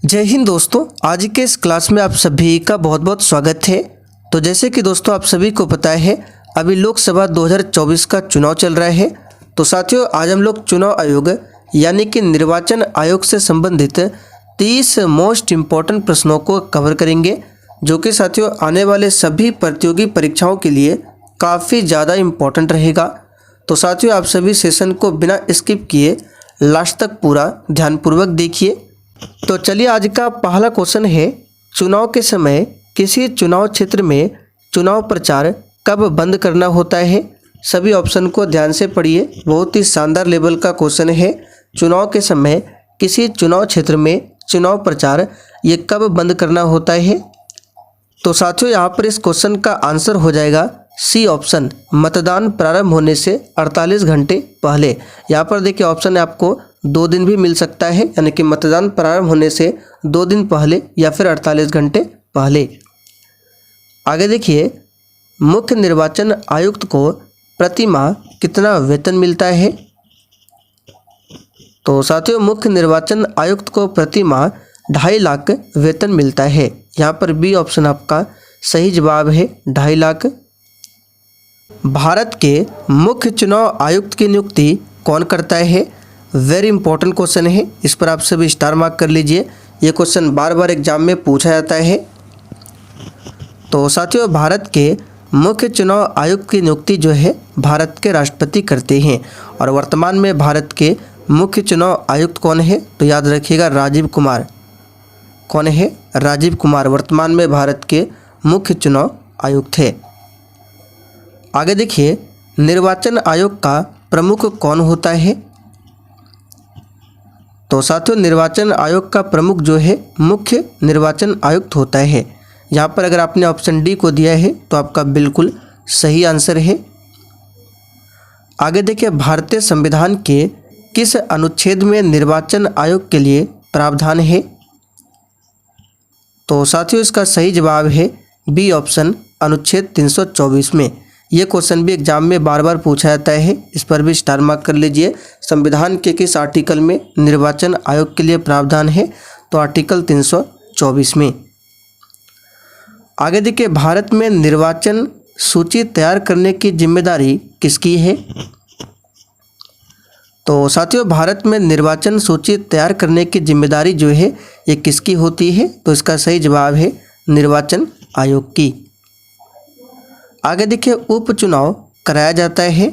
जय हिंद दोस्तों, आज के इस क्लास में आप सभी का बहुत बहुत स्वागत है। तो जैसे कि दोस्तों आप सभी को पता है अभी लोकसभा 2024 का चुनाव चल रहा है। तो साथियों आज हम लोग चुनाव आयोग यानी कि निर्वाचन आयोग से संबंधित 30 मोस्ट इम्पॉर्टेंट प्रश्नों को कवर करेंगे, जो कि साथियों आने वाले सभी प्रतियोगी परीक्षाओं के लिए काफ़ी ज़्यादा इम्पॉर्टेंट रहेगा। तो साथियों आप सभी सेशन को बिना स्किप किए लास्ट तक पूरा ध्यानपूर्वक देखिए। तो चलिए आज का पहला क्वेश्चन है, चुनाव के समय किसी चुनाव क्षेत्र में चुनाव प्रचार कब बंद करना होता है। सभी ऑप्शन को ध्यान से पढ़िए, बहुत ही शानदार लेवल का क्वेश्चन है। चुनाव के समय किसी चुनाव क्षेत्र में चुनाव प्रचार ये कब बंद करना होता है। तो साथियों यहाँ पर इस क्वेश्चन का आंसर हो जाएगा सी ऑप्शन, मतदान प्रारंभ होने से 48 घंटे पहले। यहाँ पर देखिए ऑप्शन है आपको 2 दिन भी मिल सकता है, यानी कि मतदान प्रारंभ होने से 2 दिन पहले या फिर 48 घंटे पहले। आगे देखिए, मुख्य निर्वाचन आयुक्त को प्रति माह कितना वेतन मिलता है। तो साथियों मुख्य निर्वाचन आयुक्त को प्रति माह 2.5 लाख वेतन मिलता है। यहाँ पर बी ऑप्शन आपका सही जवाब है, 2.5 लाख। भारत के मुख्य चुनाव आयुक्त की नियुक्ति कौन करता है। वेरी इंपॉर्टेंट क्वेश्चन है, इस पर आप सभी स्टार मार्क कर लीजिए। ये क्वेश्चन बार बार एग्जाम में पूछा जाता है। तो साथियों भारत के मुख्य चुनाव आयुक्त की नियुक्ति जो है भारत के राष्ट्रपति करते हैं। और वर्तमान में भारत के मुख्य चुनाव आयुक्त कौन है, तो याद रखिएगा राजीव कुमार। कौन है, राजीव कुमार वर्तमान में भारत के मुख्य चुनाव आयुक्त है। आगे देखिए, निर्वाचन आयोग का प्रमुख कौन होता है। तो साथियों निर्वाचन आयोग का प्रमुख जो है मुख्य निर्वाचन आयुक्त होता है। यहाँ पर अगर आपने ऑप्शन डी को दिया है तो आपका बिल्कुल सही आंसर है। आगे देखिए, भारतीय संविधान के किस अनुच्छेद में निर्वाचन आयोग के लिए प्रावधान है। तो साथियों इसका सही जवाब है बी ऑप्शन, अनुच्छेद 324 में। ये क्वेश्चन भी एग्जाम में बार बार पूछा जाता है, इस पर भी स्टार मार्क कर लीजिए। संविधान के किस आर्टिकल में निर्वाचन आयोग के लिए प्रावधान है, तो आर्टिकल 324 में। आगे देखिए, भारत में निर्वाचन सूची तैयार करने की जिम्मेदारी किसकी है। तो साथियों भारत में निर्वाचन सूची तैयार करने की जिम्मेदारी जो है ये किसकी होती है, तो इसका सही जवाब है निर्वाचन आयोग की। आगे देखिए, उपचुनाव कराया जाता है।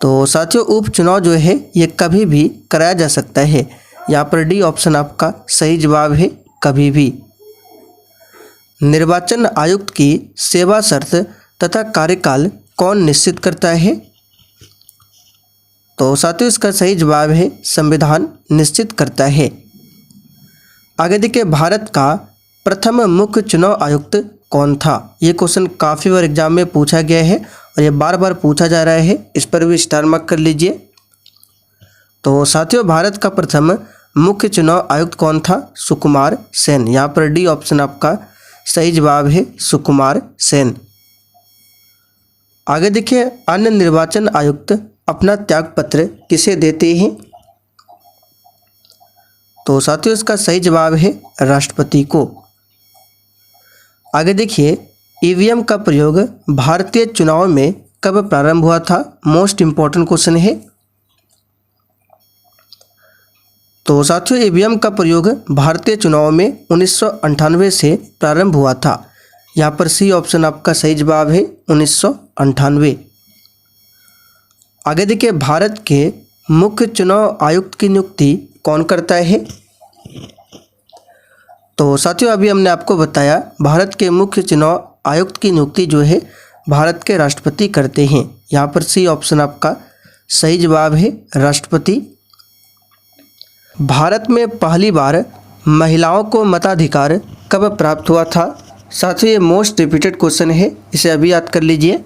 तो साथियों उपचुनाव जो है ये कभी भी कराया जा सकता है। यहाँ पर डी ऑप्शन आपका सही जवाब है, कभी भी। निर्वाचन आयुक्त की सेवा शर्त तथा कार्यकाल कौन निश्चित करता है। तो साथियों इसका सही जवाब है संविधान निश्चित करता है। आगे देखिए, भारत का प्रथम मुख्य चुनाव आयुक्त कौन था। ये क्वेश्चन काफ़ी बार एग्जाम में पूछा गया है और ये बार बार पूछा जा रहा है, इस पर भी स्टार मार्क कर लीजिए। तो साथियों भारत का प्रथम मुख्य चुनाव आयुक्त कौन था, सुकुमार सेन। यहाँ पर डी ऑप्शन आपका सही जवाब है, सुकुमार सेन। आगे देखिए, अन्य निर्वाचन आयुक्त अपना त्यागपत्र किसे देते हैं। तो साथियों इसका सही जवाब है राष्ट्रपति को। आगे देखिए, ईवीएम का प्रयोग भारतीय चुनाव में कब प्रारंभ हुआ था। मोस्ट इंपॉर्टेंट क्वेश्चन है। तो साथियों ईवीएम का प्रयोग भारतीय चुनाव में 1998 से प्रारंभ हुआ था। यहाँ पर सी ऑप्शन आपका सही जवाब है, 1998। आगे देखिए, भारत के मुख्य चुनाव आयुक्त की नियुक्ति कौन करता है। तो साथियों अभी हमने आपको बताया भारत के मुख्य चुनाव आयुक्त की नियुक्ति जो है भारत के राष्ट्रपति करते हैं। यहाँ पर सी ऑप्शन आपका सही जवाब है, राष्ट्रपति। भारत में पहली बार महिलाओं को मताधिकार कब प्राप्त हुआ था। साथियों ये मोस्ट रिपीटेड क्वेश्चन है, इसे अभी याद कर लीजिए।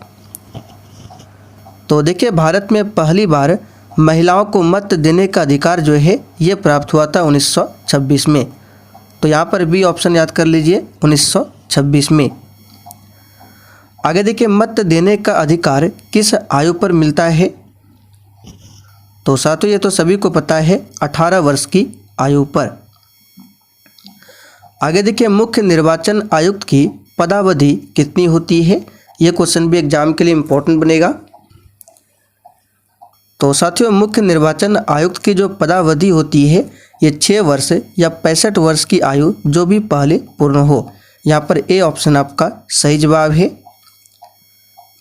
तो देखिए, भारत में पहली बार महिलाओं को मत देने का अधिकार जो है ये प्राप्त हुआ था 1926 में। तो यहाँ पर बी ऑप्शन याद कर लीजिए, 1926 में। आगे देखिए, मत देने का अधिकार किस आयु पर मिलता है। तो साथियों ये तो सभी को पता है, 18 वर्ष की आयु पर। आगे देखिए, मुख्य निर्वाचन आयुक्त की पदावधि कितनी होती है? ये क्वेश्चन भी एग्जाम के लिए इम्पोर्टेंट बनेगा। तो साथियों, मुख्य निर्वाचन आयुक्त की जो पदावधि होती है ये 6 वर्ष या 65 वर्ष की आयु जो भी पहले पूर्ण हो। यहाँ पर ए ऑप्शन आपका सही जवाब है।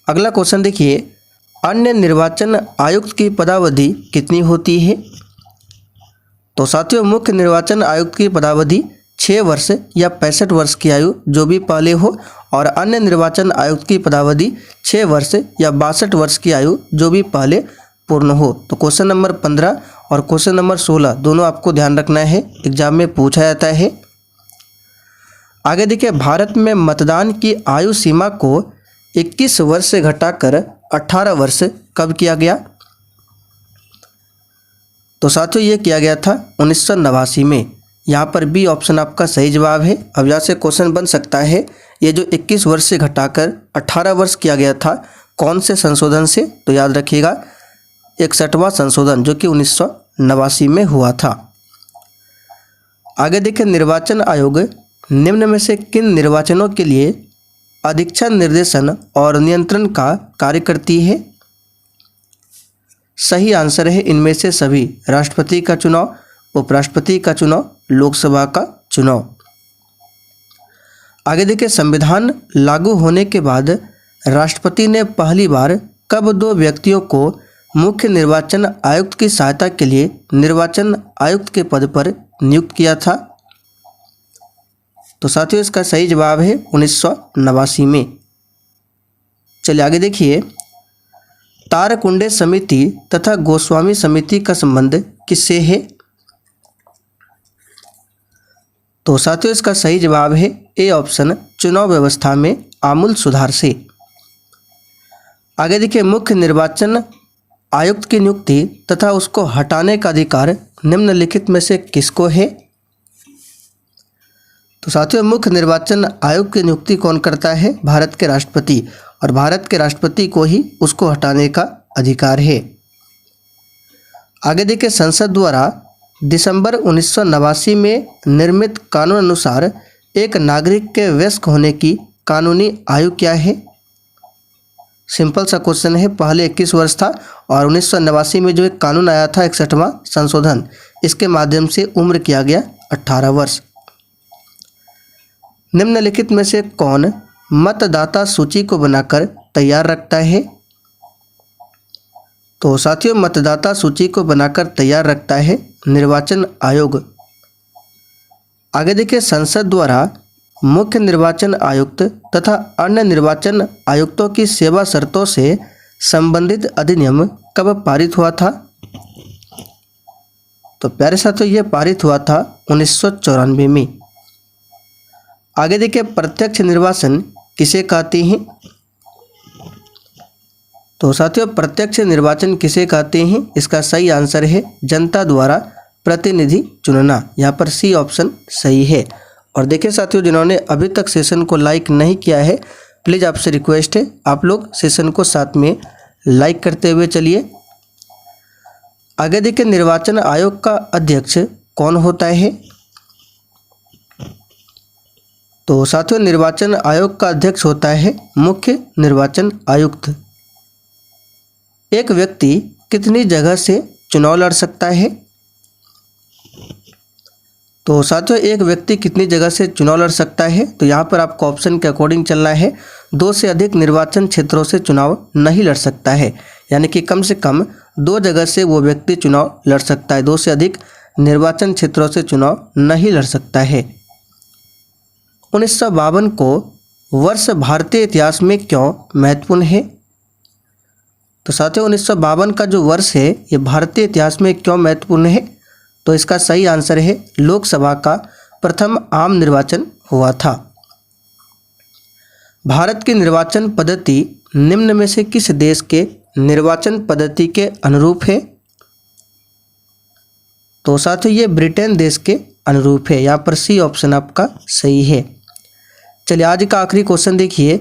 अगला क्वेश्चन देखिए, अन्य निर्वाचन आयुक्त की पदावधि कितनी होती है? तो साथियों, मुख्य निर्वाचन आयुक्त की पदावधि 6 वर्ष या 65 वर्ष की आयु जो भी पहले हो, और अन्य निर्वाचन आयुक्त की पदावधि 6 वर्ष या 62 वर्ष की आयु जो भी पहले पूर्ण हो। तो क्वेश्चन नंबर 15 और क्वेश्चन नंबर 16 दोनों आपको ध्यान रखना है, एग्जाम में पूछा जाता है। आगे देखिए, भारत में मतदान की आयु सीमा को 21 वर्ष से घटाकर 18 वर्ष कब किया गया? तो साथियों, ये किया गया था 1989 में। यहाँ पर बी ऑप्शन आपका सही जवाब है। अब यहाँ से क्वेश्चन बन सकता है, ये जो 21 वर्ष से घटाकर 18 वर्ष किया गया था, कौन से संशोधन से? तो याद रखिएगा 61वां संशोधन जो कि 1989 में हुआ था। आगे देखिए, निर्वाचन आयोग निम्न में से किन निर्वाचनों के लिए अधीक्षा निर्देशन और नियंत्रण का कार्य करती है? सही आंसर है इनमें से सभी। राष्ट्रपति का चुनाव, उपराष्ट्रपति का चुनाव, लोकसभा का चुनाव। आगे देखिए, संविधान लागू होने के बाद राष्ट्रपति ने पहली बार कब 2 व्यक्तियों को मुख्य निर्वाचन आयुक्त की सहायता के लिए निर्वाचन आयुक्त के पद पर नियुक्त किया था? तो साथियों, इसका सही जवाब है 1989 में। चलिए आगे देखिए, तारकुंडे समिति तथा गोस्वामी समिति का संबंध किससे है? तो साथियों, इसका सही जवाब है ए ऑप्शन, चुनाव व्यवस्था में आमूल सुधार से। आगे देखिए, मुख्य निर्वाचन आयुक्त की नियुक्ति तथा उसको हटाने का अधिकार निम्नलिखित में से किसको है? तो साथियों, मुख्य निर्वाचन आयुक्त की नियुक्ति कौन करता है? भारत के राष्ट्रपति, और भारत के राष्ट्रपति को ही उसको हटाने का अधिकार है। आगे देखिए, संसद द्वारा दिसंबर 1989 में निर्मित कानून अनुसार एक नागरिक के वयस्क होने की कानूनी आयु क्या है? सिंपल सा क्वेश्चन है। पहले 21 वर्ष था और 1989 में जो एक कानून आया था 61वां संशोधन, इसके माध्यम से उम्र किया गया 18 वर्ष। निम्नलिखित में से कौन मतदाता सूची को बनाकर तैयार रखता है? तो साथियों, मतदाता सूची को बनाकर तैयार रखता है निर्वाचन आयोग। आगे देखिए, संसद द्वारा मुख्य निर्वाचन आयुक्त तथा अन्य निर्वाचन आयुक्तों की सेवा शर्तों से संबंधित अधिनियम कब पारित हुआ था? तो प्यारे साथियों, यह पारित हुआ था 1994 में। आगे देखिए, प्रत्यक्ष निर्वाचन किसे कहते हैं? तो साथियों, प्रत्यक्ष निर्वाचन किसे कहते हैं? इसका सही आंसर है जनता द्वारा प्रतिनिधि चुनना। यहाँ पर सी ऑप्शन सही है। और देखिए साथियों, जिन्होंने अभी तक सेशन को लाइक नहीं किया है, प्लीज़ आपसे रिक्वेस्ट है आप लोग सेशन को साथ में लाइक करते हुए चलिए। आगे देखिए, निर्वाचन आयोग का अध्यक्ष कौन होता है? तो साथियों, निर्वाचन आयोग का अध्यक्ष होता है मुख्य निर्वाचन आयुक्त। एक व्यक्ति कितनी जगह से चुनाव लड़ सकता है? तो साथियों, एक व्यक्ति कितनी जगह से चुनाव लड़ सकता है? तो यहाँ पर आपको ऑप्शन के अकॉर्डिंग चलना है। 2 से अधिक निर्वाचन क्षेत्रों से चुनाव नहीं लड़ सकता है, यानी कि कम से कम 2 जगह से वो व्यक्ति चुनाव लड़ सकता है। 2 से अधिक निर्वाचन क्षेत्रों से चुनाव नहीं लड़ सकता है। 1952 को वर्ष भारतीय इतिहास में क्यों महत्वपूर्ण है? तो साथियों, 1952 का जो वर्ष है ये भारतीय इतिहास में क्यों महत्वपूर्ण है? तो इसका सही आंसर है लोकसभा का प्रथम आम निर्वाचन हुआ था। भारत की निर्वाचन पद्धति निम्न में से किस देश के निर्वाचन पद्धति के अनुरूप है? तो साथियों, ये ब्रिटेन देश के अनुरूप है। यहाँ पर सी ऑप्शन आपका सही है। चलिए आज का आखिरी क्वेश्चन देखिए,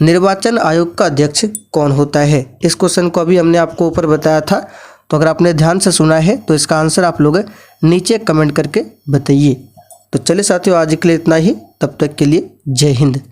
निर्वाचन आयोग का अध्यक्ष कौन होता है? इस क्वेश्चन को अभी हमने आपको ऊपर बताया था, तो अगर आपने ध्यान से सुना है तो इसका आंसर आप लोग नीचे कमेंट करके बताइए। तो चलिए साथियों, आज के लिए इतना ही। तब तक के लिए जय हिंद।